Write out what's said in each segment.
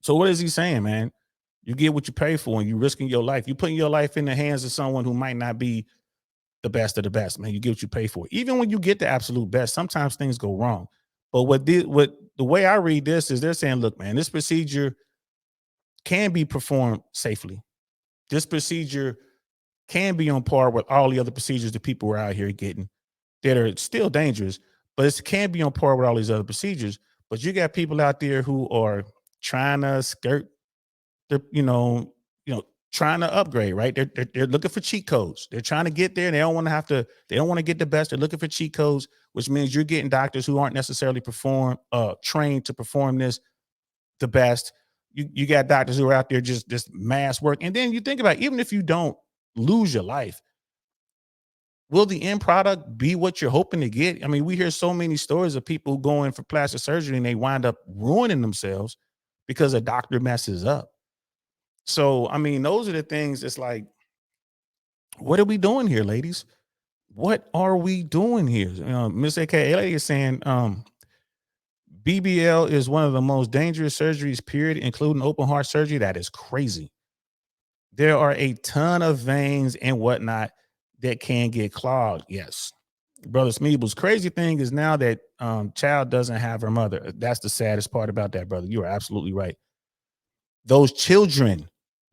So what is he saying, man? You get what you pay for, and you risking your life. You putting your life in the hands of someone who might not be the best of the best, man. You get what you pay for. Even when you get the absolute best, sometimes things go wrong. But what the way I read this is they're saying, look, man, this procedure can be performed safely. This procedure can be on par with all the other procedures that people are out here getting that are still dangerous, but it can be on par with all these other procedures. But you got people out there who are trying to skirt the, trying to upgrade, right? They're looking for cheat codes. They're trying to get there. They don't want to they don't want to get the best. They're looking for cheat codes, which means you're getting doctors who aren't necessarily trained to perform this the best. You got doctors who are out there just mass work. And then you think about it, even if you don't lose your life, will the end product be what you're hoping to get? I mean, we hear so many stories of people going for plastic surgery and they wind up ruining themselves because a doctor messes up. So, I mean, those are the things. It's like, what are we doing here, ladies? What are we doing here? Miss AKA lady is saying, BBL is one of the most dangerous surgeries, period, including open heart surgery. That is crazy. There are a ton of veins and whatnot that can get clogged. Yes. Brother Smeebles, crazy thing is now that child doesn't have her mother. That's the saddest part about that, brother. You are absolutely right. Those children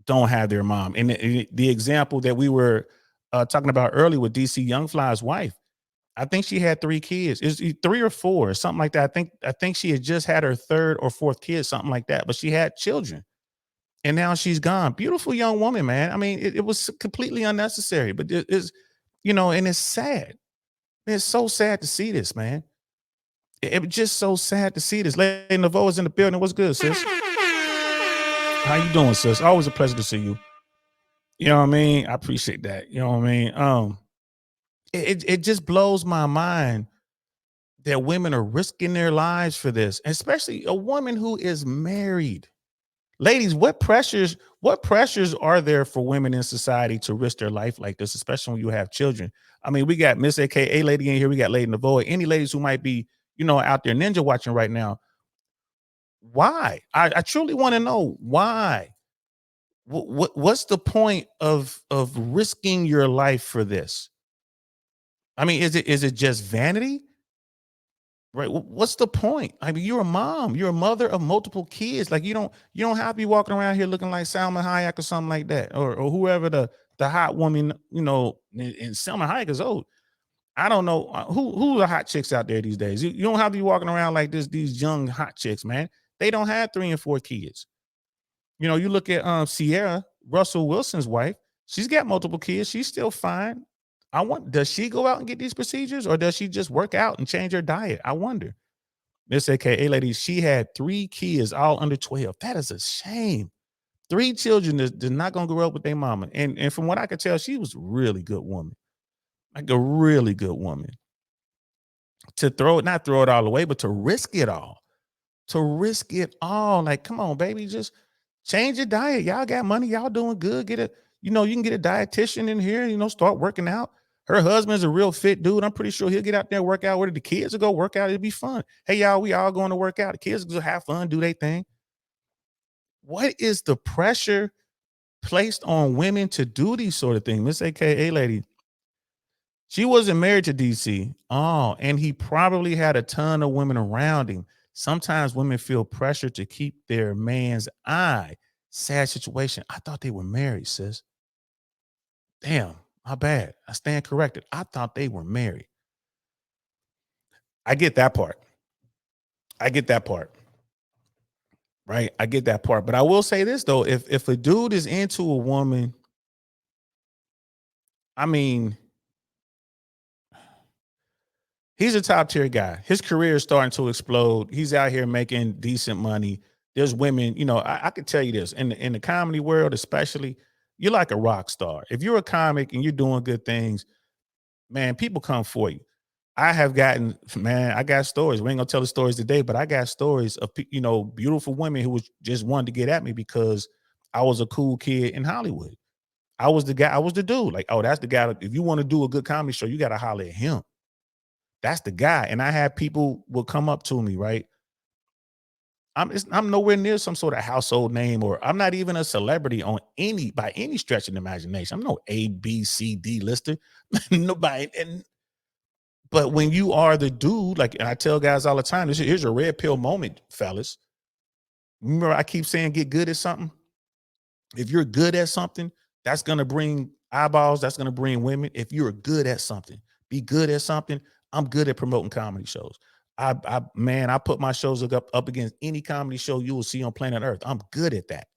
don't have their mom. And the example that we were talking about earlier with DC Youngfly's wife, I think she had 3 kids. Is 3 or 4 or something like that. I think she had just had her 3rd or 4th kid, something like that. But she had children, and now she's gone. Beautiful young woman, man. I mean, it was completely unnecessary, but it's and it's sad. It's so sad to see this, man. It was just so sad to see this. Lady Naveau is in the building. What's good, sis? How you doing, sis? Always a pleasure to see you. You know what I mean? I appreciate that. You know what I mean? It just blows my mind that women are risking their lives for this, especially a woman who is married. Ladies, what pressures are there for women in society to risk their life like this, especially when you have children? I mean, we got Miss AKA lady in here, we got Lady Naveau. Any ladies who might be, out there ninja watching right now, why? I truly want to know why. What's the point of risking your life for this? I mean, is it just vanity? Right. What's the point? I mean, you're a mom, you're a mother of multiple kids. Like you don't have to be walking around here looking like Salma Hayek or something like that, or whoever the hot woman, and Salma Hayek is old. I don't know who the hot chicks out there these days. You don't have to be walking around like this. These young hot chicks, man, they don't have 3 and 4 kids. You look at Sierra Russell Wilson's wife. She's got multiple kids. She's still fine. Does she go out and get these procedures, or does she just work out and change her diet? I wonder. Miss AKA lady, she had 3 kids, all under 12. That is a shame. 3 children that's not gonna grow up with their mama. And from what I could tell, she was a really good woman, like a really good woman. To not throw it all away, but to risk it all. To risk it all. Like, come on, baby, just change your diet. Y'all got money. Y'all doing good. You can get a dietitian in here, start working out. Her husband's a real fit dude. I'm pretty sure he'll get out there and work out. Where the kids will go work out. It'll be fun. Hey, y'all, we all going to work out. The kids will have fun, do their thing. What is the pressure placed on women to do these sort of things? Miss AKA lady, she wasn't married to DC. Oh, and he probably had a ton of women around him. Sometimes women feel pressure to keep their man's eye. Sad situation. I thought they were married, sis. Damn, my bad. I stand corrected. I thought they were married. I get that part. Right? I get that part. But I will say this though, if a dude is into a woman, I mean, he's a top tier guy. His career is starting to explode. He's out here making decent money. There's women, I could tell you this in the comedy world, especially, you're like a rock star. If you're a comic and you're doing good things, man, people come for you. I got stories. We ain't gonna tell the stories today, but I got stories of beautiful women who was just wanted to get at me because I was a cool kid in Hollywood. I was the guy. I was the dude. Like, oh, that's the guy. If you want to do a good comedy show, you got to holler at him. That's the guy. And I had people will come up to me, right? I'm nowhere near some sort of household name, or I'm not even a celebrity on any by any stretch of the imagination. I'm no A, B, C, D lister. Nobody. And but when you are the dude, like, and I tell guys all the time, here's your red pill moment, fellas. Remember, I keep saying get good at something. If you're good at something, that's gonna bring eyeballs, that's gonna bring women. If you're good at something, be good at something. I'm good at promoting comedy shows. I put my shows up against any comedy show you will see on planet Earth. I'm good at that.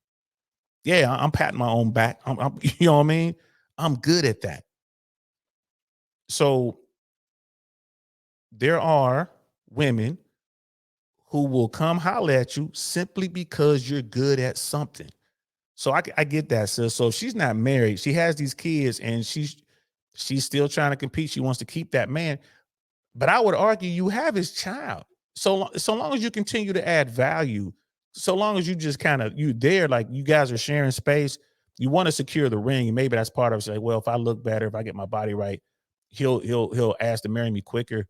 Yeah, I'm patting my own back. You know what I mean? I'm good at that. So there are women who will come holler at you simply because you're good at something. So I get that, sis. So she's not married. She has these kids, and she's still trying to compete. She wants to keep that man. But I would argue you have his child. So long as you continue to add value, so long as you just kind of you there, like you guys are sharing space, you want to secure the ring, and maybe that's part of it. Say, well, if I look better, if I get my body right, he'll ask to marry me quicker.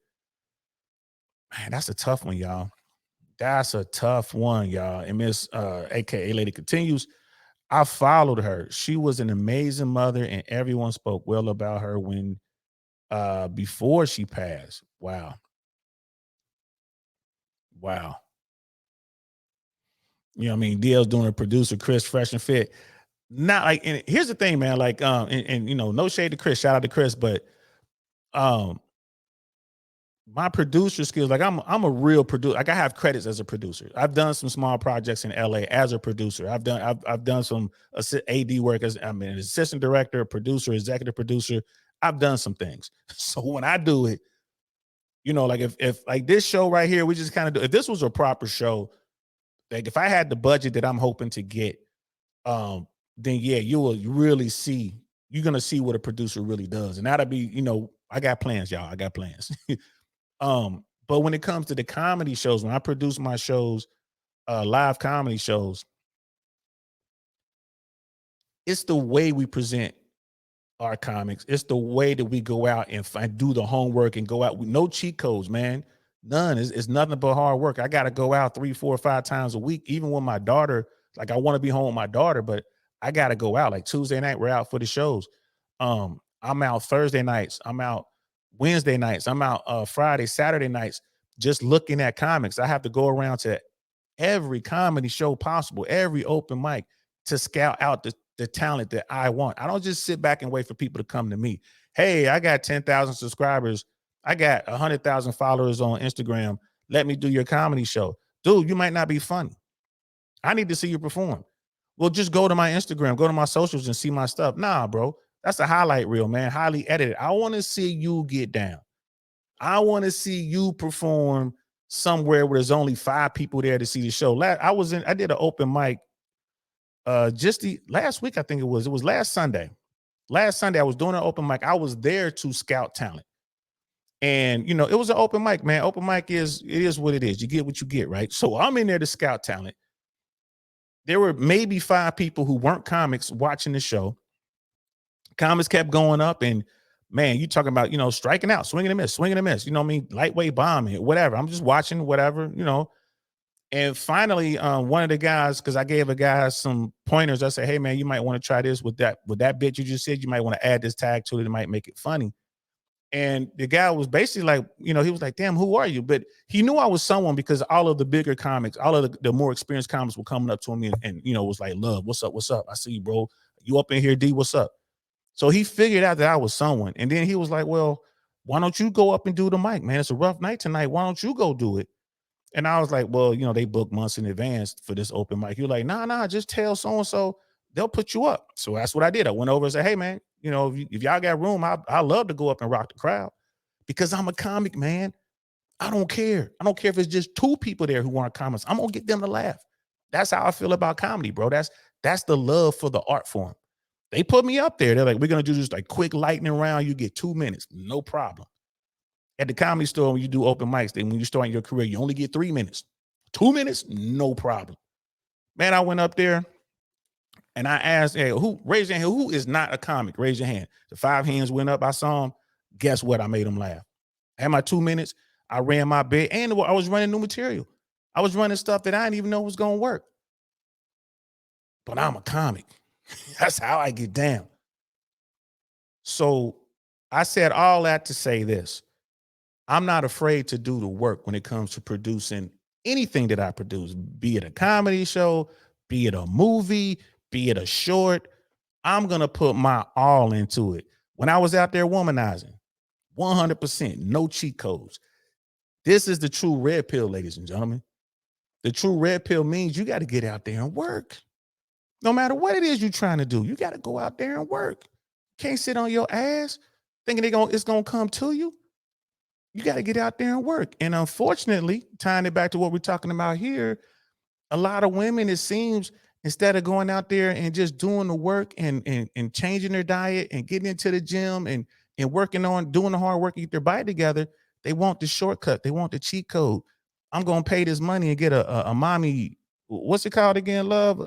Man, that's a tough one, y'all. That's a tough one, y'all. And Miss AKA Lady continues. I followed her. She was an amazing mother, and everyone spoke well about her when before she passed. Wow. Wow. You know what I mean? DL's doing a producer, Chris, fresh and fit. Not like, and here's the thing, man. Like, and you know, no shade to Chris, shout out to Chris, but um my producer skills, like I'm a real producer. Like I have credits as a producer. I've done some small projects in LA as a producer. I've done some AD work as I'm an assistant director, producer, executive producer. I've done some things. So when I do it, you know, like if like this show right here, we just kind of do if this was a proper show, like if I had the budget that I'm hoping to get, then yeah, you will really see, you're gonna see what a producer really does. And that'll be, you know, I got plans, y'all. I got plans. But when it comes to the comedy shows, when I produce my shows, live comedy shows, it's the way we present our comics. It's the way that we go out and do the homework and go out with no cheat codes, man. None. It's nothing but hard work. I got to go out 3, 4, 5 times a week, even when my daughter, like I want to be home with my daughter, but I got to go out. Like Tuesday night, we're out for the shows. I'm out Thursday nights. I'm out Wednesday nights. I'm out Friday, Saturday nights, just looking at comics. I have to go around to every comedy show possible, every open mic to scout out the talent that I want. I don't just sit back and wait for people to come to me. Hey, I got 10,000 subscribers. I got 100,000 followers on Instagram. Let me do your comedy show. Dude, you might not be funny. I need to see you perform. Well, just go to my Instagram, go to my socials and see my stuff. Nah, bro. That's a highlight reel, man. Highly edited. I want to see you get down. I want to see you perform somewhere where there's only 5 people there to see the show. I did an open mic just the last week, I think it was last Sunday. Last Sunday, I was doing an open mic. I was there to scout talent. And you know, it was an open mic, man. Open mic is what it is. You get what you get, right? So I'm in there to scout talent. There were maybe 5 people who weren't comics watching the show. Comments kept going up, and man, you talking about, you know, striking out, swinging and miss, swinging and miss. You know what I mean? Lightweight bombing, whatever. I'm just watching, whatever, you know. And finally, one of the guys, because I gave a guy some pointers, I said, "Hey, man, you might want to try this with that bit you just said. You might want to add this tag to it. It might make it funny." And the guy was basically like, you know, he was like, "Damn, who are you?" But he knew I was someone because all of the bigger comics, all of the more experienced comics were coming up to him and you know, was like, "Love, what's up? What's up? I see you, bro. You up in here, D? What's up?" So he figured out that I was someone. And then he was like, "Well, why don't you go up and do the mic, man? It's a rough night tonight. Why don't you go do it?" And I was like, "Well, you know, they book months in advance for this open mic." You're like, nah, just tell so-and-so, they'll put you up. So that's what I did. I went over and said, "Hey, man, you know, if y'all got room, I love to go up and rock the crowd because I'm a comic, man. I don't care. I don't care if it's just 2 people there who want comments. I'm gonna get them to laugh." That's how I feel about comedy, bro. That's the love for the art form. They put me up there. They're like, "We're gonna do just like quick lightning round. You get 2 minutes, no problem." At the comedy store, when you do open mics, then when you start your career, you only get 3 minutes. 2 minutes, no problem. Man, I went up there and I asked, "Hey, who raise your hand? Who is not a comic? Raise your hand." The 5 hands went up. I saw them. Guess what? I made them laugh. I had my 2 minutes. I ran my bit, and I was running new material. I was running stuff that I didn't even know was gonna work. But I'm a comic. That's how I get down. So I said all that to say this. I'm not afraid to do the work when it comes to producing anything that I produce, be it a comedy show, be it a movie, be it a short. I'm going to put my all into it. When I was out there womanizing, 100%, no cheat codes. This is the true red pill, ladies and gentlemen. The true red pill means you got to get out there and work. No matter what it is you're trying to do, you got to go out there and work. Can't sit on your ass thinking it's going to come to you. You got to get out there and work. And unfortunately, tying it back to what we're talking about here, a lot of women, it seems, instead of going out there and just doing the work and changing their diet and getting into the gym and working on doing the hard work to get their body together, they want the shortcut. They want the cheat code. I'm going to pay this money and get a mommy. What's it called again, love?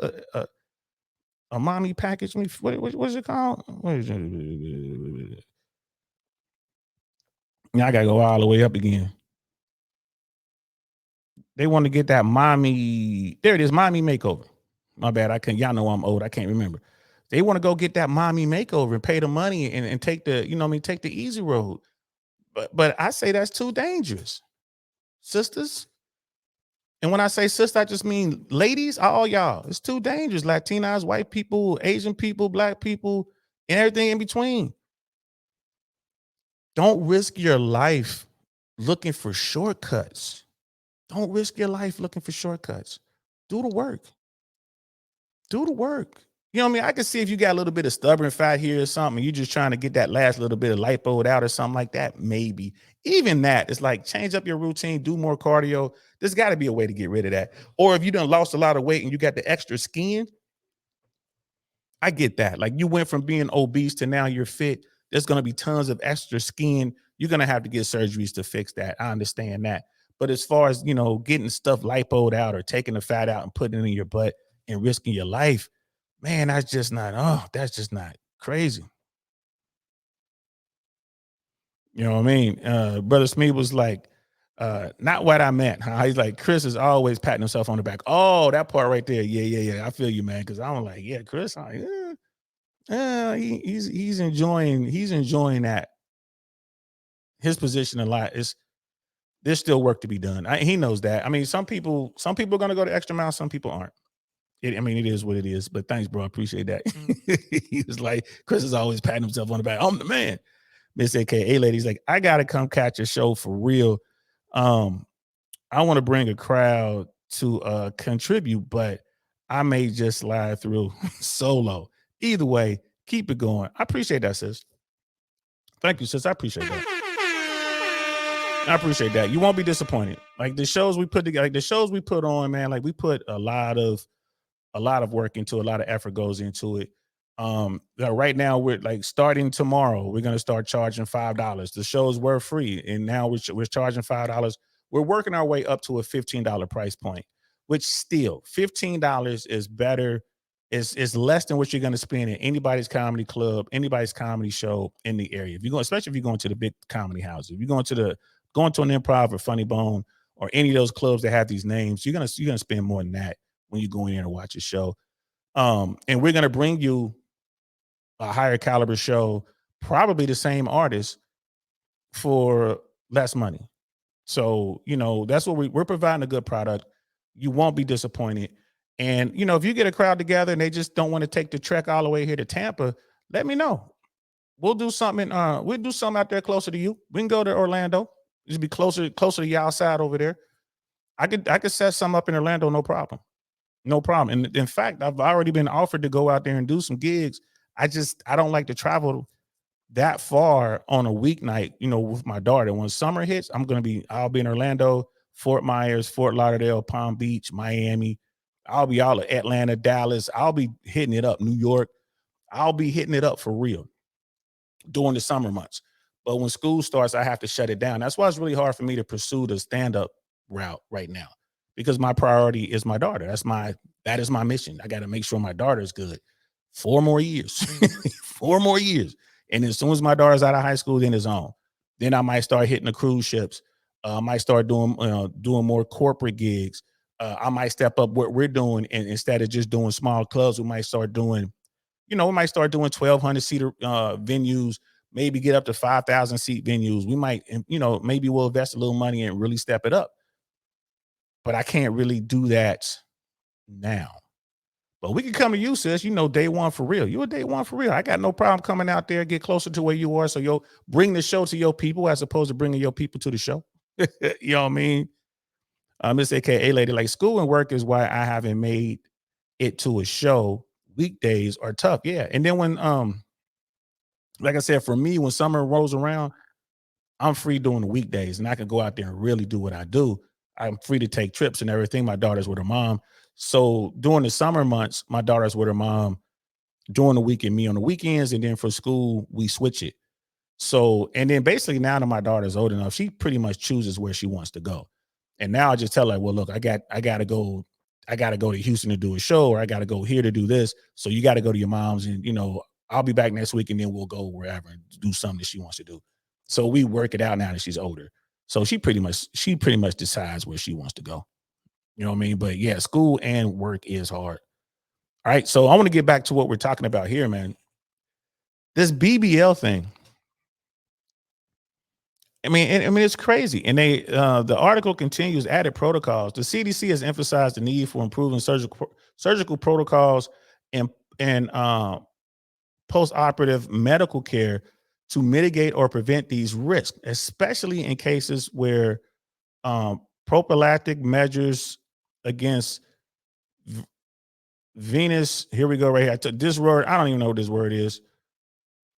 A mommy package me. What's it called? What is it? Now I got to go all the way up again. They want to get that mommy. There it is, mommy makeover. My bad. I can't. Y'all know I'm old. I can't remember. They want to go get that mommy makeover and pay the money and take the, take the easy road. But I say that's too dangerous, sisters. And when I say sister, I just mean ladies, all y'all. It's too dangerous. Latinas, white people, Asian people, black people, and everything in between. Don't risk your life looking for shortcuts. Don't risk your life looking for shortcuts. Do the work. Do the work. You know what I mean? I can see if you got a little bit of stubborn fat here or something, you're just trying to get that last little bit of lipo out or something like that. Maybe. Even that, it's like change up your routine, do more cardio. There's got to be a way to get rid of that. Or if you done lost a lot of weight and you got the extra skin, I get that. Like you went from being obese to now you're fit. There's going to be tons of extra skin. You're going to have to get surgeries to fix that. I understand that. But as far as, getting stuff lipoed out or taking the fat out and putting it in your butt and risking your life, man, that's just not crazy. You know what I mean? Brother Smee was like, not what I meant. Huh? He's like, Chris is always patting himself on the back. Oh, that part right there. Yeah. I feel you, man. Cause I'm like, yeah, Chris, he's enjoying that. His position in life is there's still work to be done. He knows that. I mean, some people are going to go the extra mile. Some people aren't. It is what it is. But thanks, bro. I appreciate that. He was like, Chris is always patting himself on the back. I'm the man. Miss AKA ladies like, I gotta come catch a show for real. I want to bring a crowd to contribute, but I may just slide through solo. Either way, keep it going. I appreciate that, sis. Thank you, sis. I appreciate that. I appreciate that. You won't be disappointed. Like the shows we put together, like the shows we put on, man. Like we put a lot of work into, a lot of effort goes into it. Right now we're like starting tomorrow, we're going to start charging $5. The shows were free and now we're charging $5. We're working our way up to a $15 price point, which still $15 is better, is less than what you're going to spend in anybody's comedy club, anybody's comedy show in the area. If you go, especially if you're going to the big comedy houses, if you're going to an Improv or Funny Bone or any of those clubs that have these names, you're gonna spend more than that when you go in there and watch a show. And we're gonna bring you a higher caliber show, probably the same artist for less money. So, that's what we're providing, a good product. You won't be disappointed. And, if you get a crowd together and they just don't want to take the trek all the way here to Tampa, let me know. We'll do something. We'll do something out there closer to you. We can go to Orlando. Just be closer to y'all side over there. I could set some up in Orlando, no problem. No problem. And in fact, I've already been offered to go out there and do some gigs. I don't like to travel that far on a weeknight, with my daughter. When summer hits, I'll be in Orlando, Fort Myers, Fort Lauderdale, Palm Beach, Miami. I'll be all at Atlanta, Dallas. I'll be hitting it up, New York. I'll be hitting it up for real during the summer months. But when school starts, I have to shut it down. That's why it's really hard for me to pursue the stand-up route right now, because my priority is my daughter. That is my mission. I got to make sure my daughter is good. 4 more years, 4 more years. And as soon as my daughter's out of high school, then it's on. Then I might start hitting the cruise ships. I might start doing more corporate gigs. I might step up what we're doing, and instead of just doing small clubs, we might start doing, we might start doing 1,200 seater venues, maybe get up to 5,000 seat venues. We might, maybe we'll invest a little money and really step it up. But I can't really do that now. But we can come to you, sis. Day one for real. You a day one for real. I got no problem coming out there, get closer to where you are. So you'll bring the show to your people as opposed to bringing your people to the show. You know what I mean? Miss AKA lady, like school and work is why I haven't made it to a show. Weekdays are tough. Yeah. And then when like I said, for me, when summer rolls around, I'm free during the weekdays and I can go out there and really do what I do. I'm free to take trips and everything. My daughter's with her mom. So during the summer months, my daughter's with her mom. During the week and me on the weekends. And then for school, we switch it. So, and then basically now that my daughter's old enough, she pretty much chooses where she wants to go. And now I just tell her, well, look, I gotta go to Houston to do a show, or I gotta go here to do this. So you gotta go to your mom's, and I'll be back next week and then we'll go wherever and do something that she wants to do. So we work it out now that she's older. So she pretty much decides where she wants to go. You know what I mean? But yeah, school and work is hard. All right. So I want to get back to what we're talking about here, man. This BBL thing. I mean, it's crazy. And the article continues. Added protocols. The CDC has emphasized the need for improving surgical protocols and and post-operative medical care to mitigate or prevent these risks, especially in cases where prophylactic measures against v- venous. Here we go, right here. I took this word. I don't even know what this word is.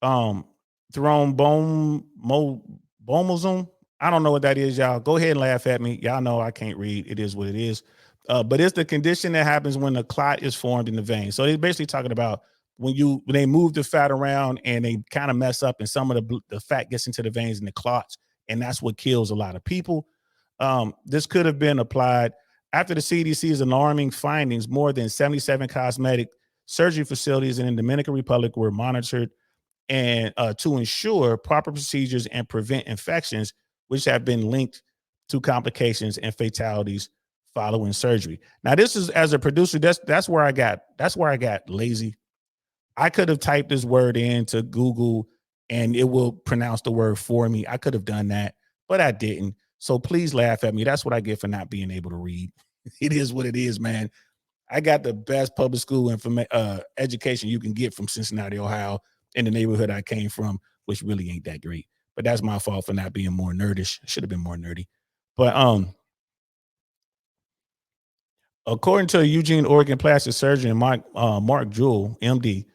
um thrombomosum. I don't know what that is, y'all. Go ahead and laugh at me. Y'all know I can't read. It is what it is. But it's the condition that happens when the clot is formed in the vein. So they're basically talking about when they move the fat around and they kind of mess up, and some of the fat gets into the veins and the clots, and that's what kills a lot of people. This could have been applied after the CDC's alarming findings. More than 77 cosmetic surgery facilities in the Dominican Republic were monitored and to ensure proper procedures and prevent infections, which have been linked to complications and fatalities following surgery. Now, this is, as a producer, that's where I got lazy. I could have typed this word into Google and it will pronounce the word for me. I could have done that, but I didn't. So please laugh at me. That's what I get for not being able to read. It is what it is, man. I got the best public school education you can get from Cincinnati, Ohio, in the neighborhood I came from, which really ain't that great. But that's my fault for not being more nerdish. Should have been more nerdy. But according to Eugene, Oregon plastic surgeon Mark Jewell, MD,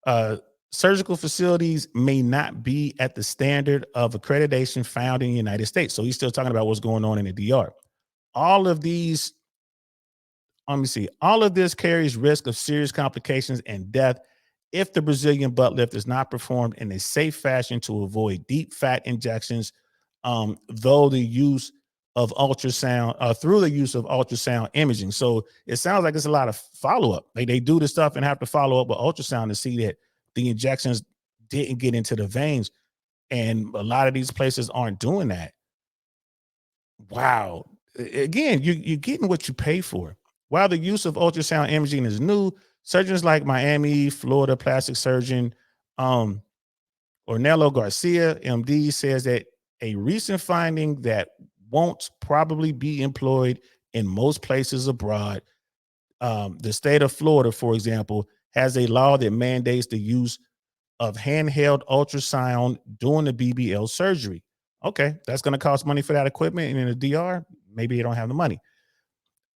uh, surgical facilities may not be at the standard of accreditation found in the United States. So he's still talking about what's going on in the DR. All of these Let me see. All of this carries risk of serious complications and death if the Brazilian butt lift is not performed in a safe fashion to avoid deep fat injections. Though the use of ultrasound, through the use of ultrasound imaging. So it sounds like it's a lot of follow up. Like they do the stuff and have to follow up with ultrasound to see that the injections didn't get into the veins. And a lot of these places aren't doing that. Wow. Again, you're getting what you pay for. While the use of ultrasound imaging is new, surgeons like Miami, Florida plastic surgeon um, Ornello Garcia, MD, says that a recent finding that won't probably be employed in most places abroad. The state of Florida, for example, has a law that mandates the use of handheld ultrasound during the BBL surgery. Okay, that's going to cost money for that equipment. And in the DR, maybe they don't have the money.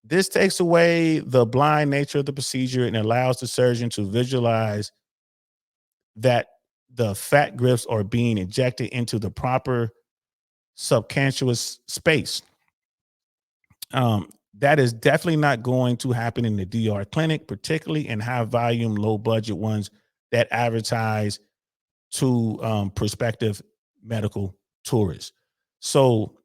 This takes away the blind nature of the procedure and allows the surgeon to visualize that the fat grifts are being injected into the proper subcutaneous space. That is definitely not going to happen in the DR clinic, particularly in high volume, low budget ones that advertise to prospective medical tourists. So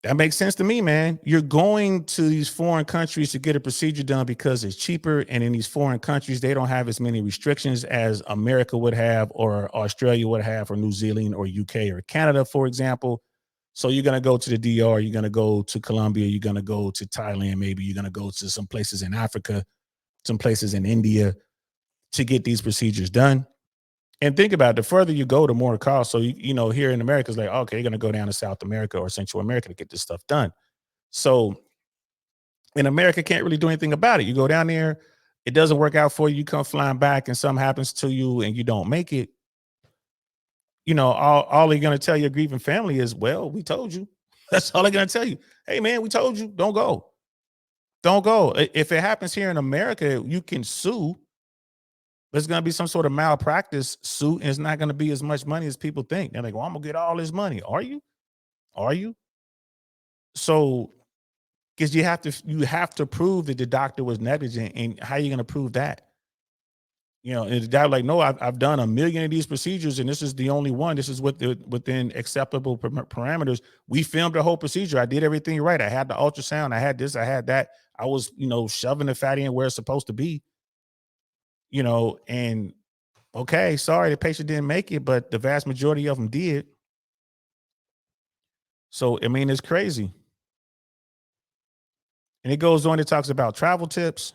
that makes sense to me, man. You're going to these foreign countries to get a procedure done because it's cheaper. And in these foreign countries, they don't have as many restrictions as America would have, or Australia would have, or New Zealand, or UK, or Canada, for example. So you're gonna go to the DR, you're gonna go to Colombia, you're gonna go to Thailand, maybe you're gonna go to some places in Africa, some places in India to get these procedures done. And think about it, the further you go, the more it costs. So here in America, it's like, okay, you're gonna go down to South America or Central America to get this stuff done. So in America, can't really do anything about it. You go down there, it doesn't work out for you, you come flying back, and something happens to you and you don't make it. All they're gonna tell your grieving family is, well, we told you. That's all they're gonna tell you. Hey man, we told you, don't go. Don't go. If it happens here in America, you can sue. There's going to be some sort of malpractice suit, and it's not going to be as much money as people think. They're like, well, I'm going to get all this money. Are you? Are you? So, because you have to prove that the doctor was negligent, and how are you going to prove that? And the doctor like, no, I've done a million of these procedures, and this is the only one. This is within acceptable parameters. We filmed the whole procedure. I did everything right. I had the ultrasound. I had this. I had that. I was, shoving the fat in where it's supposed to be. And okay, sorry, the patient didn't make it, but the vast majority of them did. So, I mean, it's crazy. And it goes on, it talks about travel tips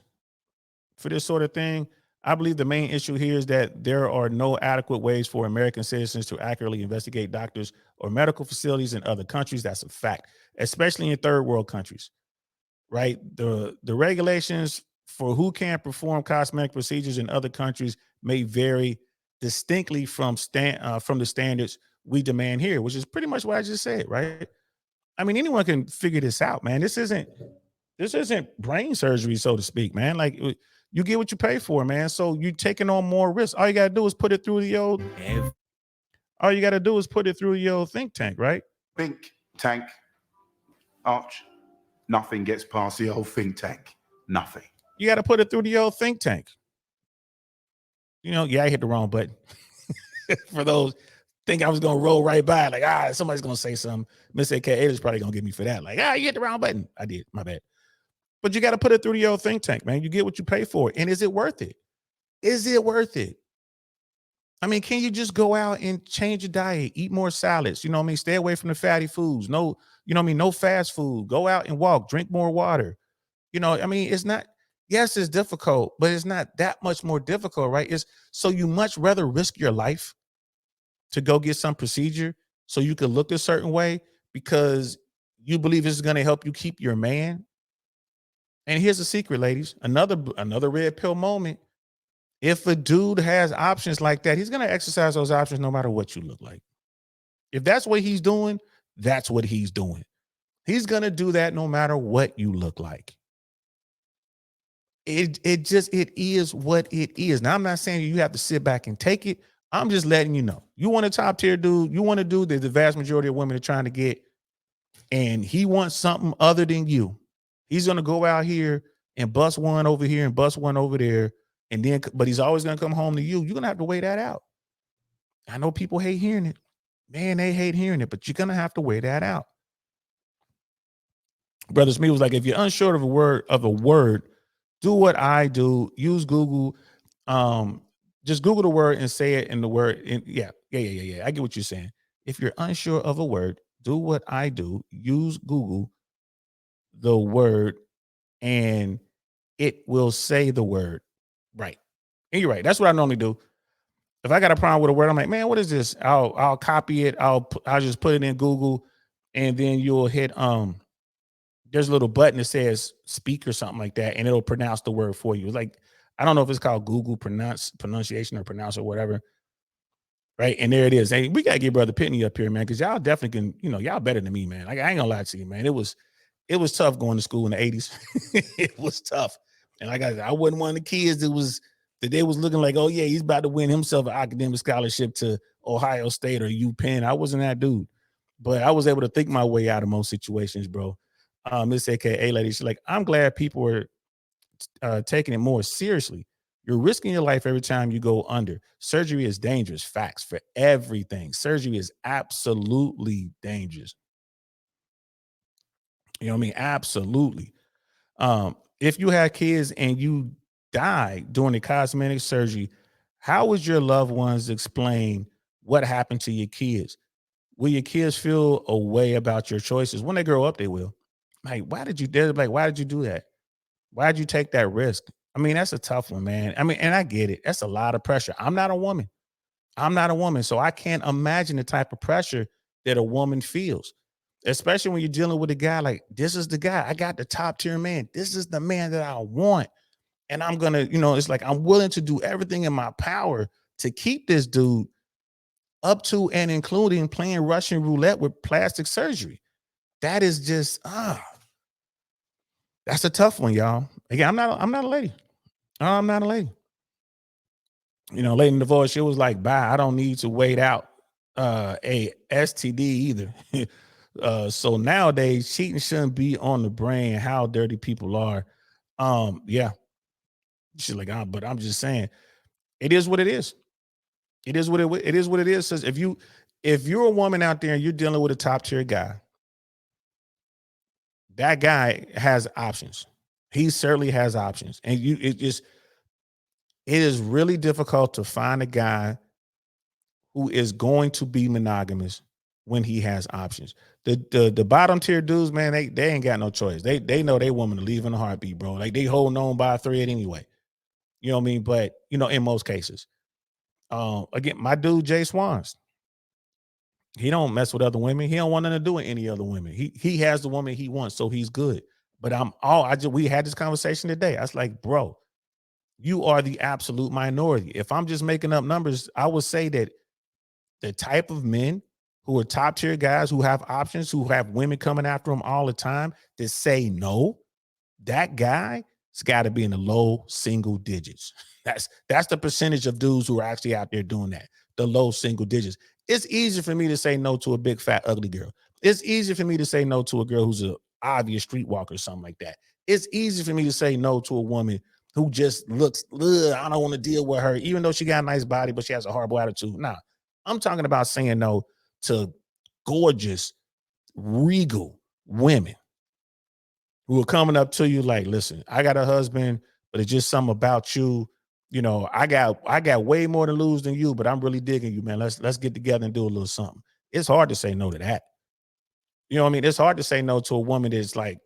for this sort of thing. I believe the main issue here is that there are no adequate ways for American citizens to accurately investigate doctors or medical facilities in other countries. That's a fact, especially in third world countries, right? The regulations for who can perform cosmetic procedures in other countries may vary distinctly from the standards we demand here, which is pretty much what I just said, right? I mean, anyone can figure this out, man. This isn't brain surgery, so to speak, man. Like you get what you pay for, man. So you taking on more risk. All you gotta do is put it through the old. All you gotta do is put it through your think tank, right? Think tank, Arch. Nothing gets past the old think tank. Nothing. You got to put it through the old think tank. Yeah, I hit the wrong button. For those think I was gonna roll right by, like somebody's gonna say something. Miss AKA is probably gonna get me for that. Like, you hit the wrong button. I did, my bad. But you got to put it through the old think tank, man. You get what you pay for. And is it worth it? Is it worth it? I mean, can you just go out and change your diet, eat more salads? You know what I mean? Stay away from the fatty foods. No, no fast food. Go out and walk, drink more water. I mean, it's not, yes, it's difficult, but it's not that much more difficult, right? So you much rather risk your life to go get some procedure so you can look a certain way because you believe this is going to help you keep your man. And here's the secret, ladies. Another red pill moment. If a dude has options like that, he's going to exercise those options no matter what you look like. If that's what he's doing, that's what he's doing. He's going to do that no matter what you look like. It is what it is. Now, I'm not saying you have to sit back and take it. I'm just letting you know. You want a top tier dude. You want a dude that the vast majority of women are trying to get, and he wants something other than you. He's going to go out here and bust one over here and bust one over there. But he's always going to come home to you. You're going to have to weigh that out. I know people hate hearing it. Man, they hate hearing it, but you're going to have to weigh that out. Brother Smith was like, if you're unsure of a word, do what I do. Use Google. Just Google the word and say it in the word. Yeah. I get what you're saying. If you're unsure of a word, do what I do. Use Google the word and it will say the word. Right. And you're right. That's what I normally do. If I got a problem with a word, I'm like, man, what is this? I'll copy it. I'll just put it in Google, and then you'll hit there's a little button that says speak or something like that, and it'll pronounce the word for you. It's like, I don't know if it's called Google pronunciation or pronounce or whatever. Right. And there it is. Hey, we gotta get Brother Pitney up here, man, because y'all definitely can, y'all better than me, man. Like, I ain't gonna lie to you, man. It was tough going to school in the 80s. It was tough. And like I wasn't one of the kids that they was looking like, oh yeah, he's about to win himself an academic scholarship to Ohio State or UPenn. I wasn't that dude, but I was able to think my way out of most situations, bro. Miss AKA lady, she's like, I'm glad people are taking it more seriously. You're risking your life every time you go under. Surgery is dangerous. Facts for everything. Surgery is absolutely dangerous. You know what I mean? Absolutely. If you had kids and you died during the cosmetic surgery, how would your loved ones explain what happened to your kids? Will your kids feel a way about your choices? When they grow up, they will. Like, why did you? They're like, why did you do that? Why did you take that risk? I mean, that's a tough one, man. I mean, and I get it. That's a lot of pressure. I'm not a woman. I'm not a woman, so I can't imagine the type of pressure that a woman feels, especially when you're dealing with a guy like this is the guy. I got the top tier man. This is the man that I want. And I'm gonna, it's like I'm willing to do everything in my power to keep this dude up to and including playing Russian roulette with plastic surgery. That is just that's a tough one, y'all. Again, I'm not a lady. I'm not a lady. Late in the divorce, she was like, bye. I don't need to wait out a STD either. So nowadays, cheating shouldn't be on the brain how dirty people are. Yeah. She's like, but I'm just saying, it is what it is. It is what it is what it is. Says if you're a woman out there and you're dealing with a top tier guy, that guy has options. He certainly has options. And it is really difficult to find a guy who is going to be monogamous when he has options. The bottom tier dudes, man, they ain't got no choice. They know they woman to leave in a heartbeat, bro. Like they holding on by a thread anyway. You know what I mean? But in most cases, again, my dude Jay Swans, he don't mess with other women. He don't want nothing to do with any other women. He has the woman he wants, so he's good. But we had this conversation today. I was like, bro, you are the absolute minority. If I'm just making up numbers, I would say that the type of men who are top tier guys who have options, who have women coming after them all the time, that say no, that guy's got to be in the low single digits. That's the percentage of dudes who are actually out there doing that. The low single digits. It's easy for me to say no to a big fat ugly girl. It's easy for me to say no to a girl who's an obvious streetwalker or something like that. It's easy for me to say no to a woman who just looks, ugh, I don't want to deal with her, even though she got a nice body, but she has a horrible attitude. Nah, I'm talking about saying no to gorgeous, regal women who are coming up to you like, listen, I got a husband, but it's just something about you. I got way more to lose than you, but I'm really digging you, man. Let's get together and do a little something. It's hard to say no to that. You know what I mean? It's hard to say no to a woman that's like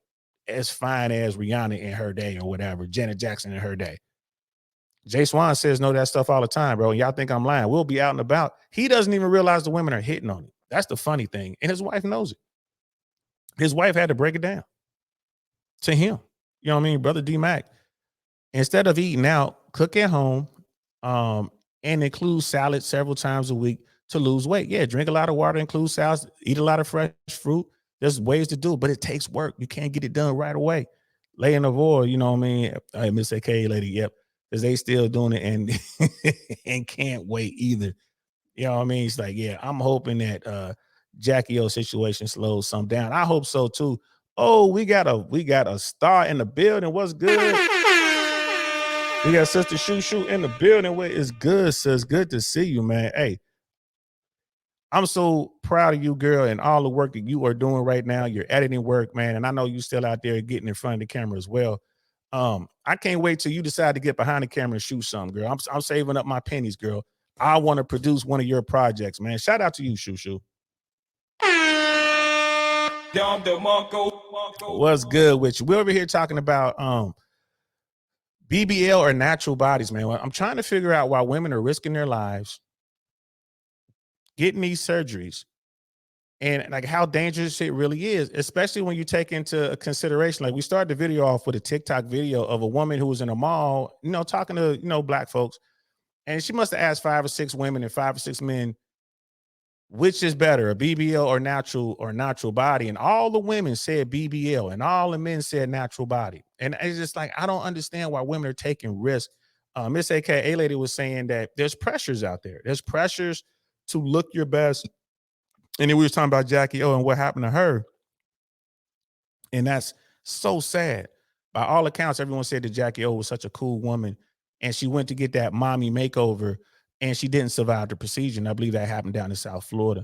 as fine as Rihanna in her day or whatever, Janet Jackson in her day. Jay Swan says no to that stuff all the time, bro. And y'all think I'm lying. We'll be out and about. He doesn't even realize the women are hitting on him. That's the funny thing. And his wife knows it. His wife had to break it down to him. You know what I mean? Brother D Mac. Instead of eating out, cook at home, and include salad several times a week to lose weight. Yeah, drink a lot of water, include salads, eat a lot of fresh fruit. There's ways to do it, but it takes work. You can't get it done right away. Lay in the void, you know what I mean? Miss AK lady, yep. Because they still doing it and and can't wait either. You know what I mean? It's like, yeah, I'm hoping that Jackie O situation slows some down. I hope so too. Oh, we got a star in the building. What's good? We got Sister Shoo Shoo in the building. Where is good, sis? Good to see you, man. Hey, I'm so proud of you, girl, and all the work that you are doing right now. Your editing work, man. And I know you still out there getting in front of the camera as well. I can't wait till you decide to get behind the camera and shoot something, girl. I'm saving up my pennies, girl. I want to produce one of your projects, man. Shout out to you, Shoo Shoo. What's good with you? We're over here talking about BBL or natural bodies, man. I'm trying to figure out why women are risking their lives getting these surgeries and like how dangerous it really is, especially when you take into consideration. Like we started the video off with a TikTok video of a woman who was in a mall, talking to, black folks. And she must have asked 5 or 6 women and 5 or 6 men, which is better, a BBL or natural body? And all the women said BBL and all the men said natural body. And it's just like, I don't understand why women are taking risks. Miss AKA lady was saying that there's pressures out there. There's pressures to look your best. And then we were talking about Jackie O and what happened to her. And that's so sad. By all accounts, everyone said that Jackie O was such a cool woman. And she went to get that mommy makeover and she didn't survive the procedure. And I believe that happened down in South Florida.